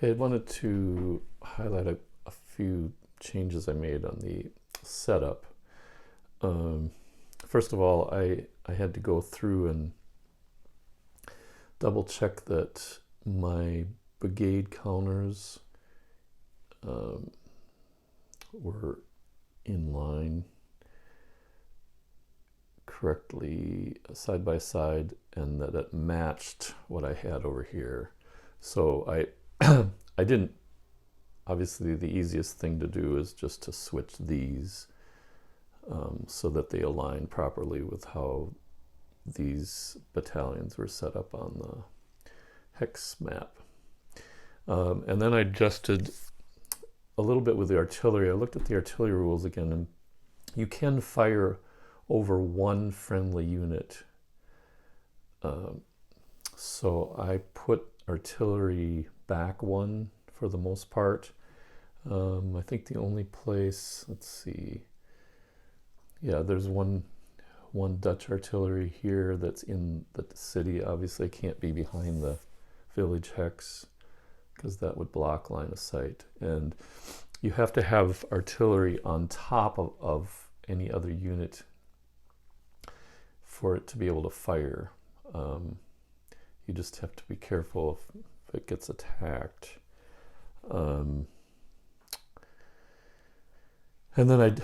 Okay, I wanted to highlight a few changes I made on the setup. First of all, I had to go through and double check that my brigade counters were in line correctly side by side, and that it matched what I had over here. So I didn't, obviously the easiest thing to do is just to switch these so that they align properly with how these battalions were set up on the hex map. And then I adjusted a little bit with the artillery. I looked at the artillery rules again, and you can fire over one friendly unit. So I put artillery back one for the most part. I think the only place, let's see, yeah, there's one Dutch artillery here that's in the city. Obviously can't be behind the village hex because that would block line of sight, and you have to have artillery on top of any other unit for it to be able to fire. You just have to be careful if it gets attacked. And then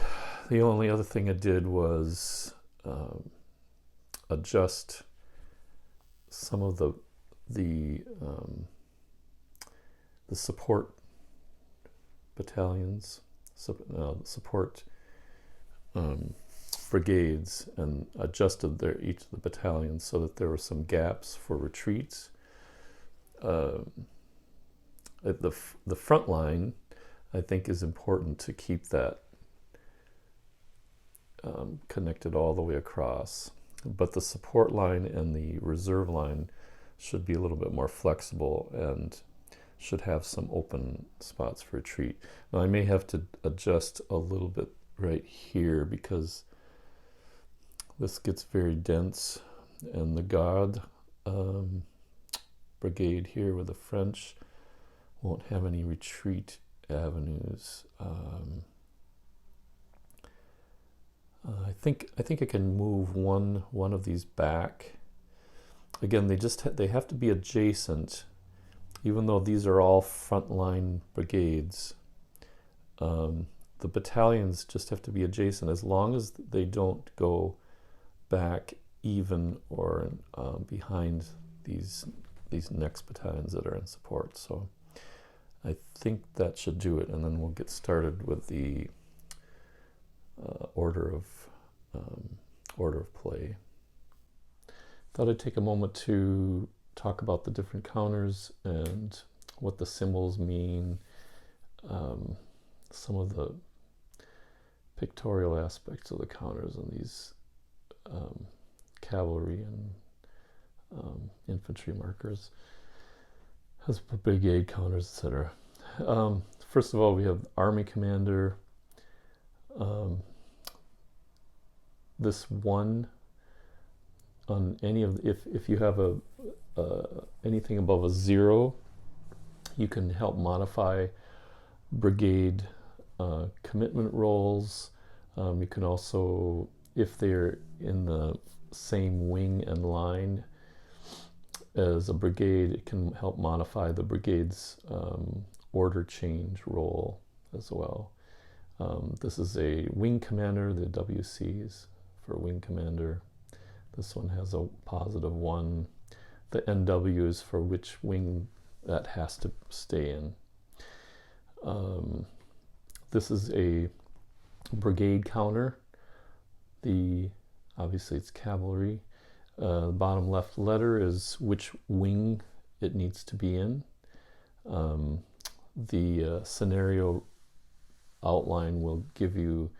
the only other thing I did was adjust some of the support battalions, support brigades, and adjusted each of the battalions so that there were some gaps for retreats. At the front line, I think, is important to keep that connected all the way across, but the support line and the reserve line should be a little bit more flexible and should have some open spots for retreat. Now I may have to adjust a little bit right here because this gets very dense, and the Guard brigade here with the French won't have any retreat avenues. I think I can move one of these back. Again, they have to be adjacent, even though these are all frontline brigades. The battalions just have to be adjacent as long as they don't go back even or behind these next battalions that are in support. So I think that should do it, and then we'll get started with the order of play. Thought I'd take a moment to talk about the different counters and what the symbols mean, some of the pictorial aspects of the counters and these cavalry and infantry markers, as brigade counters, etc. First of all, we have Army Commander. This one on any of if you have anything above a 0, you can help modify brigade commitment roles. You can also, if they're in the same wing and line as a brigade, it can help modify the brigade's order change role as well. This is a wing commander, the WCs for wing commander. This one has a +1. The NW is for which wing that has to stay in. This is a brigade counter. Obviously it's cavalry. Bottom left letter is which wing it needs to be in. The scenario outline will give you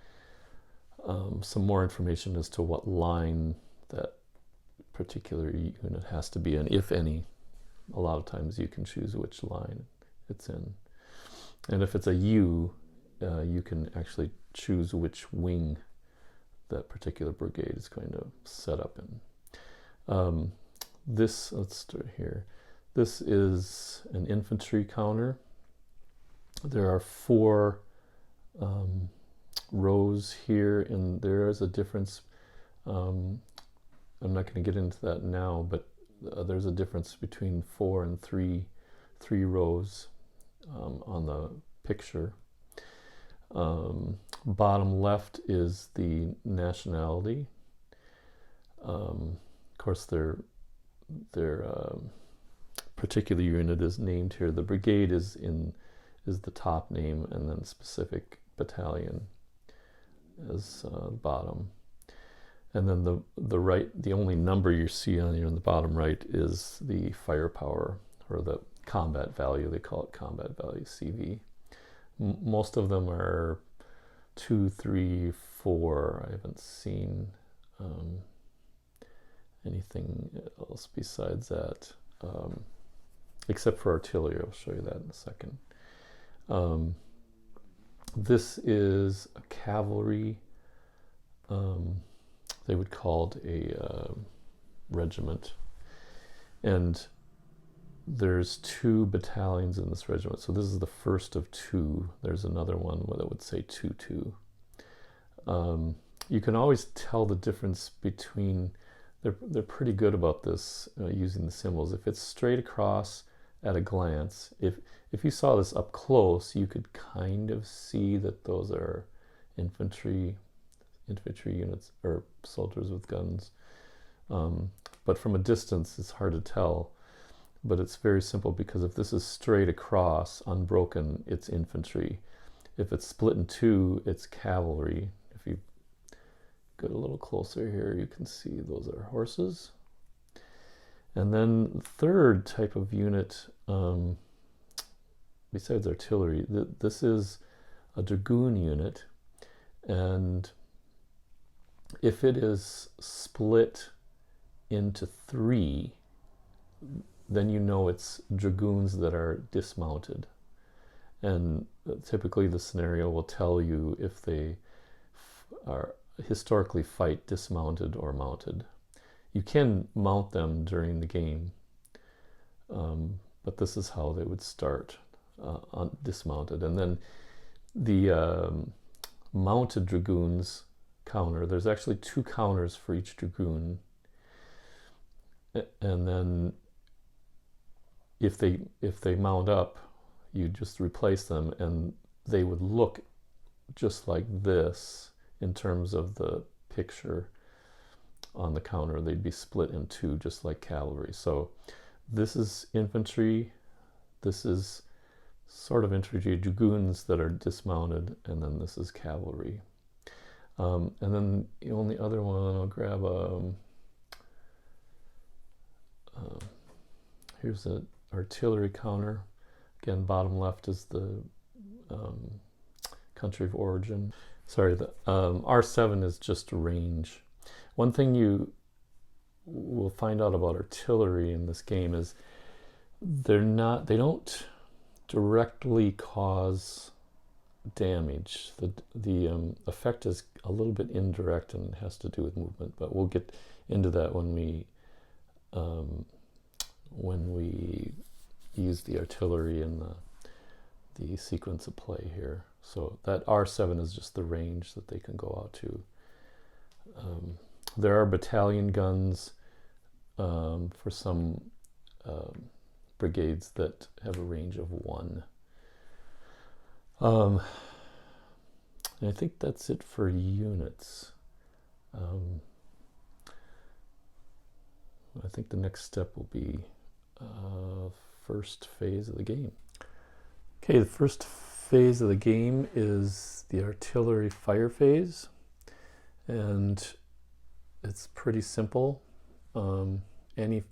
some more information as to what line that particular unit has to be in, if any. A lot of times you can choose which line it's in. And if it's a U, you can actually choose which wing that particular brigade is going to set up in. Let's start here. This is an infantry counter. there are 4 rows here, and there is a difference. I'm not going to get into that now, but there's a difference between 4 and 3 rows on the picture. Bottom left is the nationality. Of course, their particular unit is named here. The brigade is the top name, and then specific battalion is bottom. And then the only number you see on here in the bottom right is the firepower, or the combat value. They call it combat value, CV. Most of them are 2, 3, 4. I haven't seen anything else besides that, except for artillery. I'll show you that in a second. This is a cavalry. They would call it a regiment, and there's 2 battalions in this regiment. So this is the first of 2. There's another one that would say 2-2. You can always tell the difference between. They're pretty good about this, using the symbols. If it's straight across at a glance, if you saw this up close, you could kind of see that those are infantry units, or soldiers with guns. But from a distance, it's hard to tell. But it's very simple, because if this is straight across, unbroken, it's infantry. If it's split in 2, it's cavalry. If you get a little closer here, you can see those are horses. And then the third type of unit, besides artillery, this is a dragoon unit. And if it is split into 3, then you know it's dragoons that are dismounted. And typically the scenario will tell you if they are historically fight dismounted or mounted. You can mount them during the game, but this is how they would start, dismounted. And then the mounted dragoons counter, there's actually 2 counters for each dragoon, and then if they mount up, you just replace them, and they would look just like this in terms of the picture on the counter. They'd be split in 2, just like cavalry. So this is infantry, this is sort of infantry, dragoons that are dismounted, and then this is cavalry. And then the only other one, I'll grab here's an artillery counter. Again, bottom left is the country of origin. Sorry, the R7 is just range. One thing you will find out about artillery in this game is they don't directly cause damage. The effect is a little bit indirect and has to do with movement, but we'll get into that when we use the artillery in the sequence of play here. So that R7 is just the range that they can go out to. There are battalion guns for some brigades that have a range of 1. And I think that's it for units. I think the next step will be first phase of the game. Okay, the first phase of the game is the artillery fire phase, and it's pretty simple. Any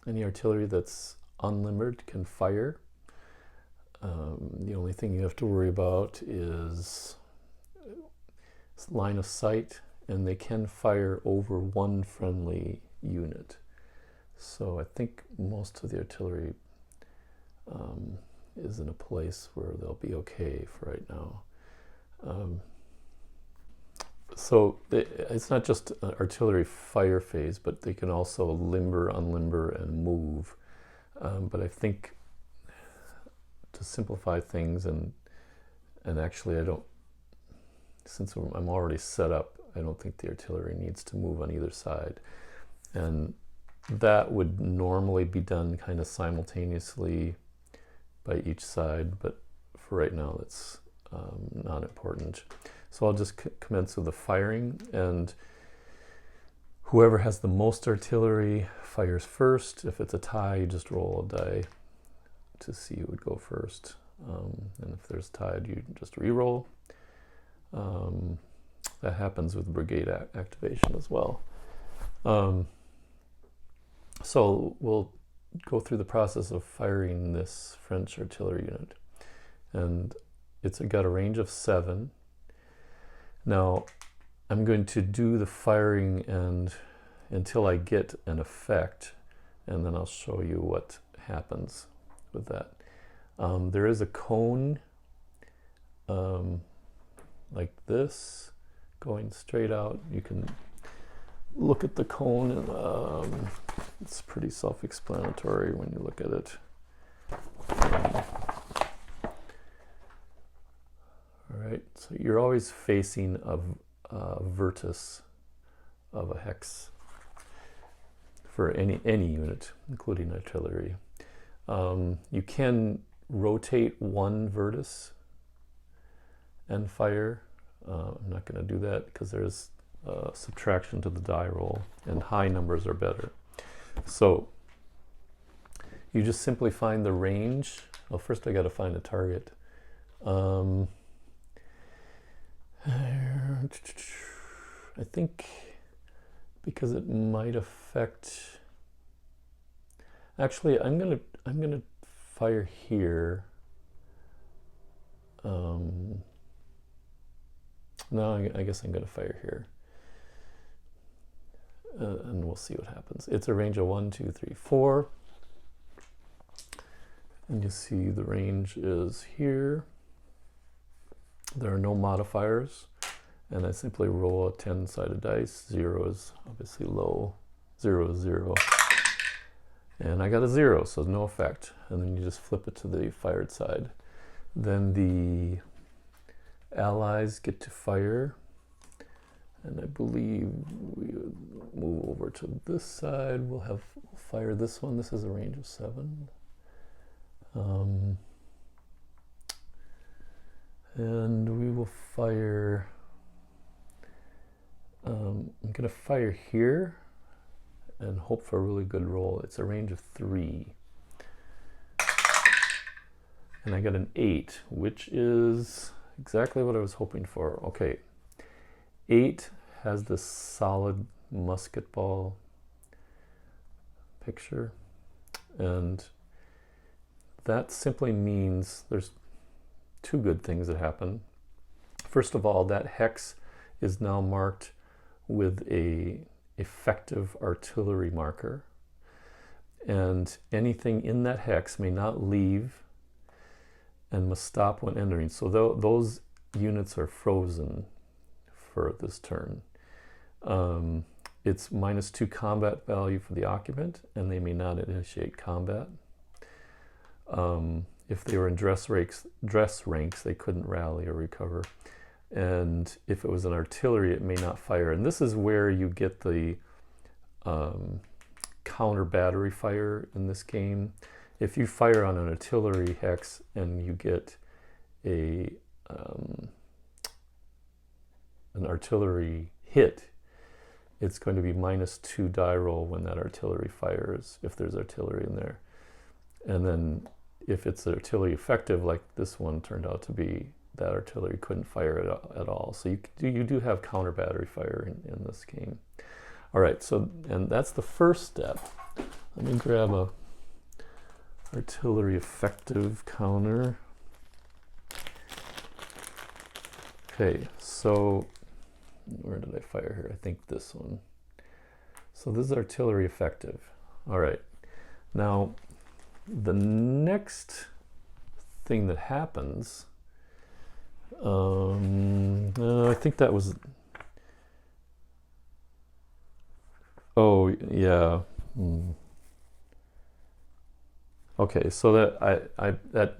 artillery that's unlimbered can fire. The only thing you have to worry about is line of sight, and they can fire over 1 friendly unit. So I think most of the artillery is in a place where they'll be okay for right now. So it's not just an artillery fire phase, but they can also limber, unlimber, and move. But I think to to simplify things, and actually I don't, since I'm already set up, I don't think the artillery needs to move on either side. And that would normally be done kind of simultaneously by each side, but for right now that's not important. So I'll just commence with the firing, and whoever has the most artillery fires first. If it's a tie, you just roll a die to see who would go first. And if there's tied, you just re-roll. That happens with brigade activation as well. So we'll go through the process of firing this French artillery unit. And it's got a range of 7. Now, I'm going to do the firing until I get an effect, and then I'll show you what happens with that. There is a cone like this going straight out. You can look at the cone, and it's pretty self-explanatory when you look at it. All right, so you're always facing a vertex of a hex for any unit, including artillery. You can rotate one vertex and fire. I'm not going to do that because there's subtraction to the die roll, and high numbers are better. So you just simply find the range. Well, first I got to find a target. I think because it might affect. Actually, I'm gonna fire here. No, I guess I'm gonna fire here, and we'll see what happens. It's a range of 1, 2, 3, 4, and you see the range is here. There are no modifiers, and I simply roll a 10-sided dice. 0 is obviously low, 0 is 0, and I got a 0, so no effect. And then you just flip it to the fired side. Then the allies get to fire, and I believe we move over to this side. We'll fire this one. This is a range of 7. And we will fire, I'm going to fire here and hope for a really good roll. It's a range of 3. And I got an 8, which is exactly what I was hoping for. Okay, 8 has this solid musket ball picture, and that simply means there's 2 good things that happen. First of all, that hex is now marked with a effective artillery marker, and anything in that hex may not leave and must stop when entering. So those units are frozen for this turn. It's -2 combat value for the occupant, and they may not initiate combat. If they were in dress ranks, they couldn't rally or recover. And if it was an artillery, it may not fire. And this is where you get the counter battery fire in this game. If you fire on an artillery hex and you get an artillery hit, it's going to be -2 die roll when that artillery fires, if there's artillery in there. And then if it's artillery effective, like this one turned out to be, that artillery couldn't fire at all. So you do have counter battery fire in this game. All right, so, and that's the first step. Let me grab a artillery effective counter. Okay, so where did I fire here? I think this one. So this is artillery effective. All right, now the next thing that happens, I think that was, oh yeah. Okay, so that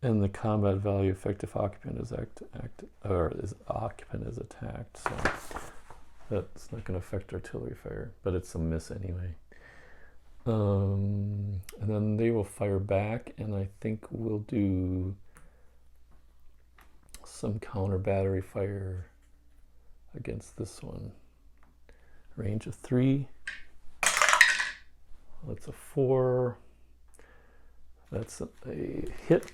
And the combat value effective occupant is occupant is attacked, so that's not going to affect artillery fire, but it's a miss anyway. And then they will fire back, and I think we'll do some counter battery fire against this one. Range of 3. That's a 4. That's a hit.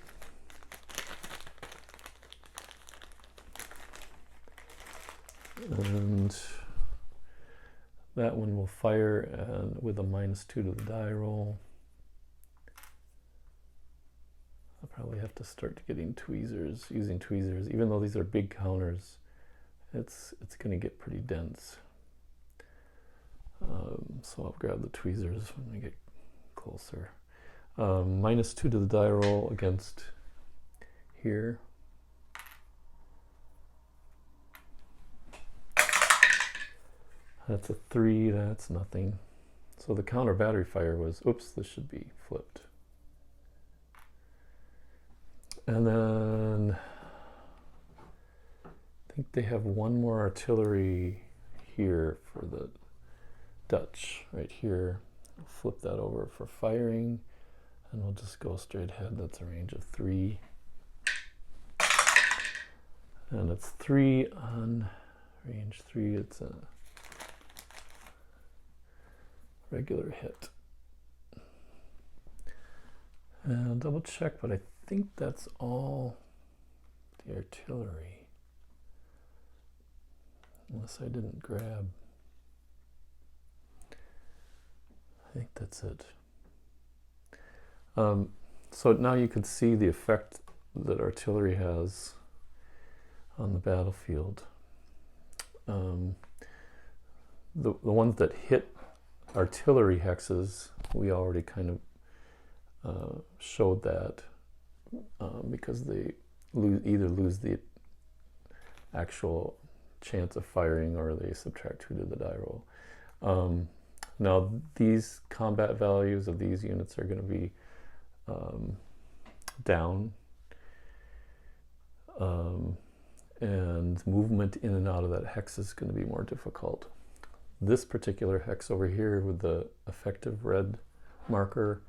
And that one will fire and with a -2 to the die roll. I'll probably have to start getting tweezers, using tweezers. Even though these are big counters, it's going to get pretty dense. So I'll grab the tweezers when we get closer. -2 to the die roll against here. That's a 3, that's nothing. So the counter battery fire was, oops, this should be flipped. And then I think they have one more artillery here for the Dutch, right here. I'll flip that over for firing, and we'll just go straight ahead. That's a range of 3. And it's 3 on range 3, it's a regular hit. And I'll double check, but I think that's all the artillery. Unless I didn't grab. I think that's it. So now you can see the effect that artillery has on the battlefield. The ones that hit artillery hexes, we already kind of showed that because they either lose the actual chance of firing or they subtract 2 to the die roll. Now these combat values of these units are going to be down, and movement in and out of that hex is going to be more difficult. This particular hex over here with the effective red marker,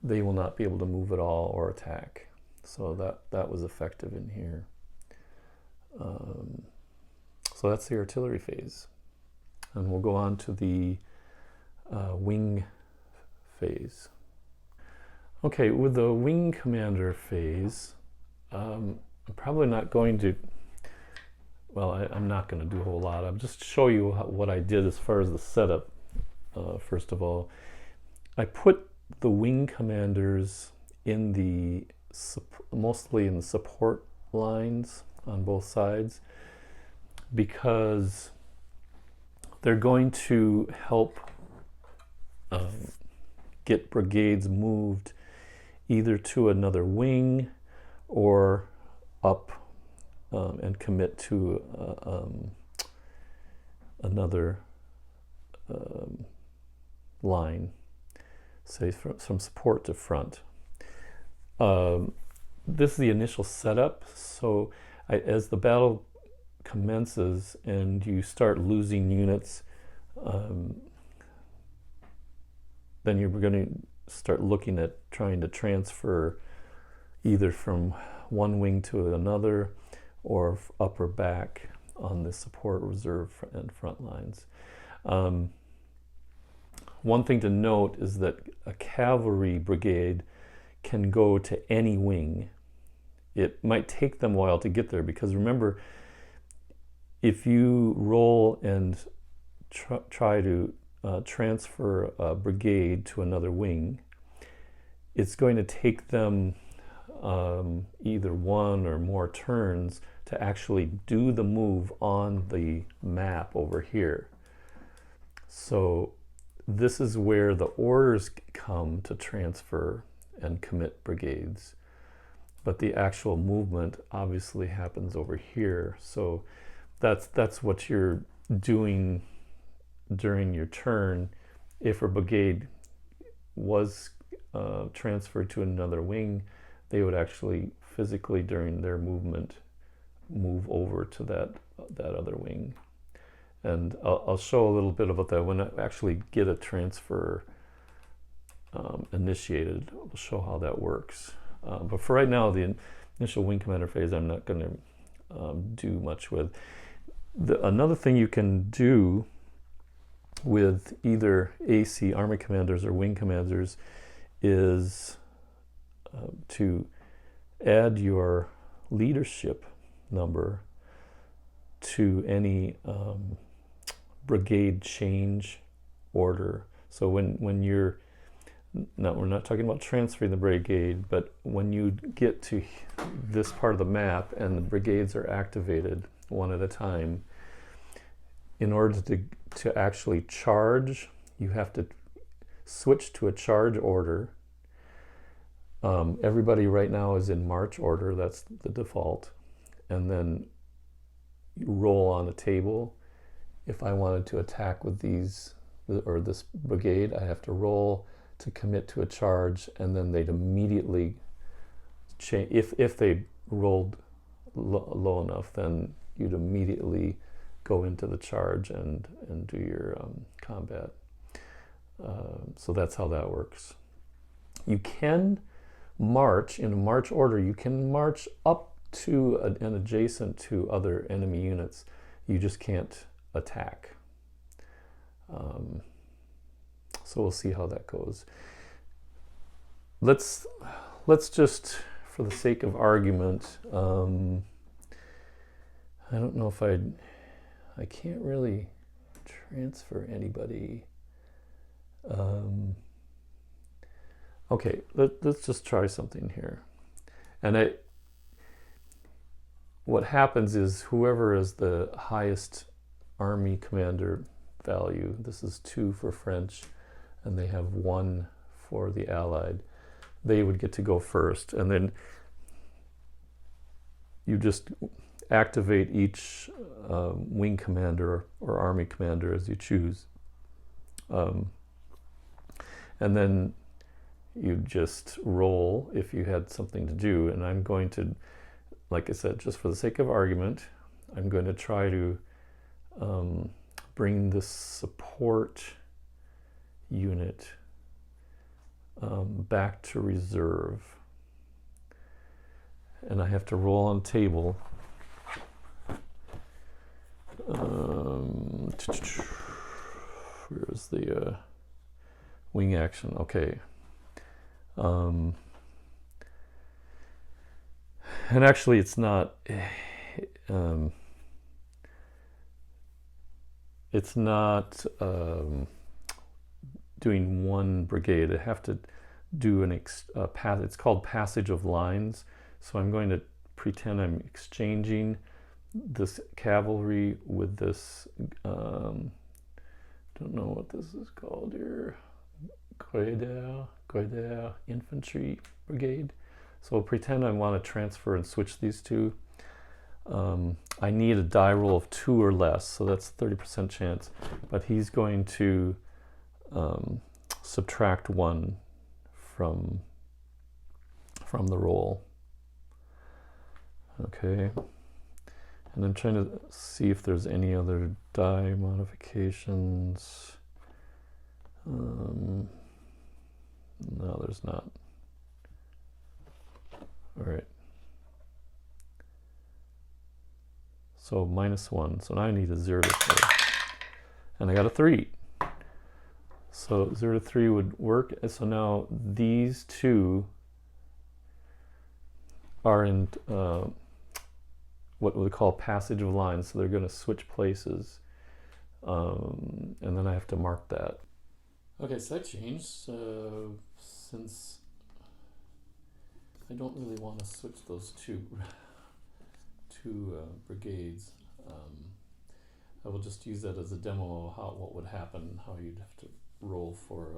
they will not be able to move at all or attack. So that was effective in here. So that's the artillery phase. And we'll go on to the wing phase. Okay, with the wing commander phase, I'm probably not going to, well, I'm not going to do a whole lot. I'll just show you what I did as far as the setup. First of all, I put the wing commanders in the mostly in the support lines on both sides, because they're going to help get brigades moved either to another wing or up and commit to another line, say from support to front. This is the initial setup, so as the battle commences and you start losing units, then you're going to start looking at trying to transfer either from one wing to another or up or back on the support, reserve, and front lines. One thing to note is that a cavalry brigade can go to any wing. It might take them a while to get there, because remember, if you roll and try to transfer a brigade to another wing, it's going to take them either one or more turns to actually do the move on the map over here. So this is where the orders come to transfer and commit brigades, but the actual movement obviously happens over here. So that's what you're doing during your turn. If a brigade was transferred to another wing, they would actually physically during their movement move over to that other wing. And I'll show a little bit about that when I actually get a transfer initiated. I'll show how that works. But for right now, the initial wing commander phase I'm not going to do much with. Another thing you can do with either AC Army commanders or wing commanders is to add your leadership number to any brigade change order. So when you're we're not talking about transferring the brigade, but when you get to this part of the map and the brigades are activated one at a time, in order to actually charge, you have to switch to a charge order. Everybody right now is in march order, that's the default. And then you roll on a table. If I wanted to attack with these, or this brigade, I have to roll to commit to a charge, and then they'd immediately change. If they rolled low enough, then you'd immediately go into the charge and do your combat. So that's how that works. You can march in a march order. You can march up to and adjacent to other enemy units. You just can't attack. So we'll see how that goes. Let's just, for the sake of argument, I don't know if I can't really transfer anybody. Okay, let's just try something here. And what happens is whoever is the highest army commander value, this is 2 for French, and they have 1 for the Allied, they would get to go first. And then you just activate each wing commander or army commander as you choose. And then you just roll if you had something to do. And I'm going to, like I said, just for the sake of argument, I'm going to try to bring this support unit back to reserve. And I have to roll on table. Where's the wing action? Okay. And actually it's not doing one brigade. I have to do it's called passage of lines. So I'm going to pretend I'm exchanging this cavalry with this, don't know what this is called here, Grenadier Infantry Brigade. So pretend I want to transfer and switch these two. I need a die roll of 2 or less, so that's 30% chance. But he's going to subtract 1 from the roll. Okay. And I'm trying to see if there's any other die modifications. No, there's not. All right. So -1. So now I need a 0 to 3. And I got a 3. So 0 to 3 would work. And so now these two are in what we call passage of lines. So they're going to switch places. And then I have to mark that. Okay, so that changed. Since I don't really want to switch those two brigades, I will just use that as a demo of what would happen, how you'd have to roll for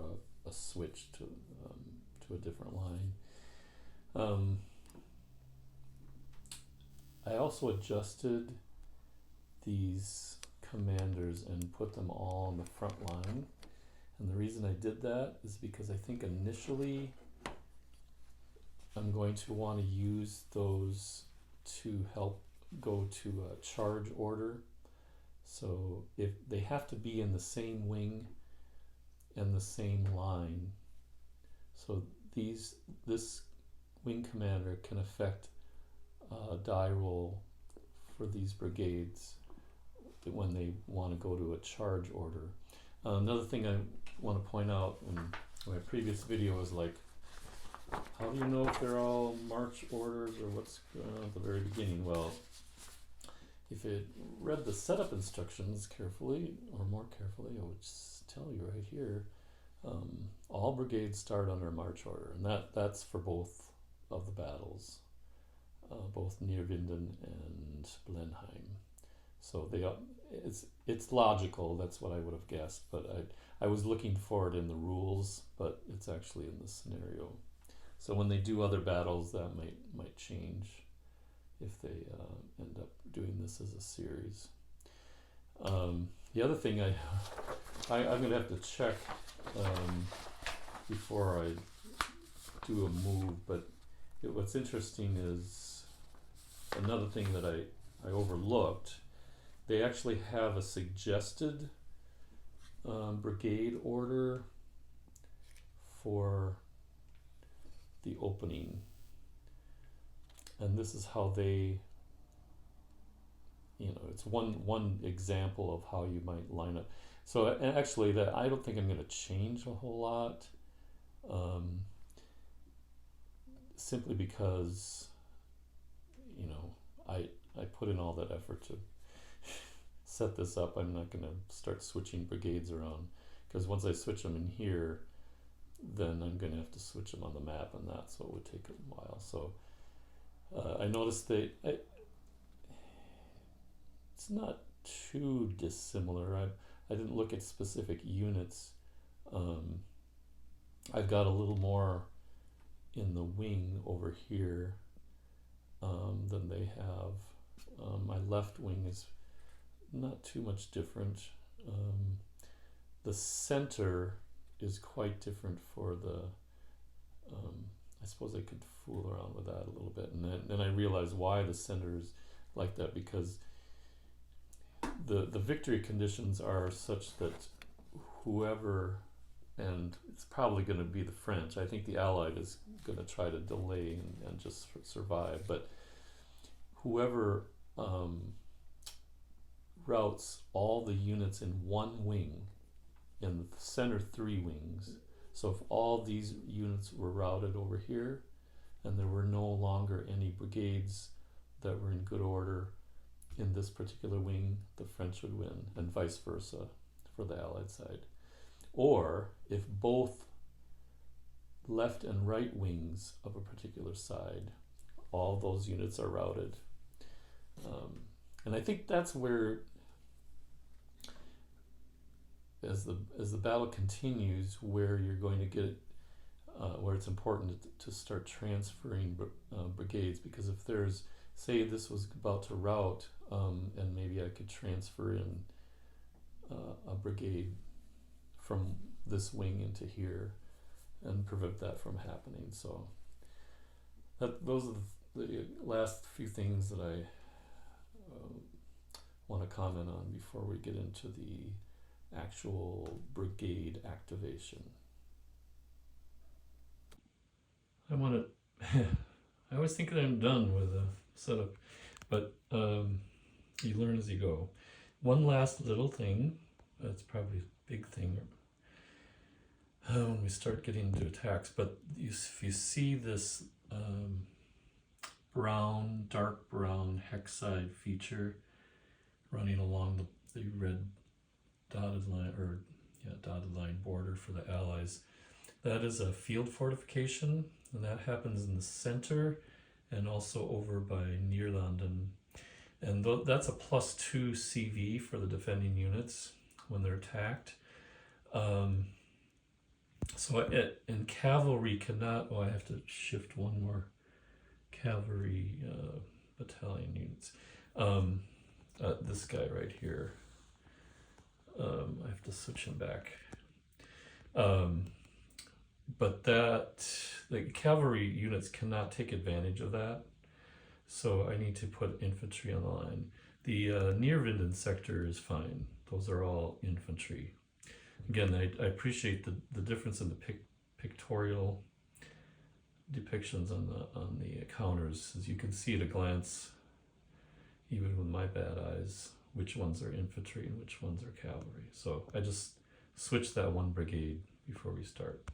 a switch to a different line. I also adjusted these commanders and put them all on the front line. And the reason I did that is because I think initially I'm going to want to use those to help go to a charge order. So if they have to be in the same wing and the same line, so this wing commander can affect die roll for these brigades when they want to go to a charge order. Another thing I want to point out in my previous video is like, how do you know if they're all march orders or what's going on at the very beginning? Well, if it read the setup instructions carefully, or more carefully, I would tell you right here, all brigades start under march order, and that's for both of the battles, both Neerwinden and Blenheim. So it's logical. That's what I would have guessed, but I was looking for it in the rules, but it's actually in the scenario. So when they do other battles, that might change if they end up doing this as a series. The other thing I'm going to have to check before I do a move, but what's interesting is another thing that I overlooked. They actually have a suggested brigade order for the opening, and this is how they, it's one example of how you might line up. So and actually, that I don't think I'm going to change a whole lot, simply because I put in all that effort to set this up. I'm not going to start switching brigades around, because once I switch them in here, then I'm going to have to switch them on the map, and that's what would take a while. So I noticed that it's not too dissimilar. I didn't look at specific units. I've got a little more in the wing over here than they have. My left wing is not too much different. The center is quite different for the I suppose I could fool around with that a little bit, and then I realized why the center is like that, because the victory conditions are such that whoever, and it's probably going to be the French, I think the Allied is going to try to delay and just survive, but whoever routes all the units in one wing, in the center 3 wings. So if all these units were routed over here and there were no longer any brigades that were in good order in this particular wing, the French would win, and vice versa for the Allied side. Or if both left and right wings of a particular side, all those units are routed. And I think that's where, as the battle continues, where you're going to get where it's important to start transferring brigades, because if there's, say this was about to rout, and maybe I could transfer in a brigade from this wing into here and prevent that from happening. So those are the last few things that I want to comment on before we get into the actual brigade activation. I always think that I'm done with the setup, but you learn as you go. One last little thing, that's probably a big thing when we start getting into attacks, but if you see this dark brown hexide feature running along the red dotted line border for the Allies, that is a field fortification, and that happens in the center and also over by Neerlanden, and that's a +2 CV for the defending units when they're attacked. And cavalry cannot, I have to shift one more cavalry battalion units. This guy right here, I have to switch him back. but that the cavalry units cannot take advantage of that. So I need to put infantry on the line. The near Minden sector is fine. Those are all infantry. Again, I appreciate the difference in the pictorial depictions on the counters, as you can see at a glance, even with my bad eyes, which ones are infantry and which ones are cavalry. So I just switched that one brigade before we start.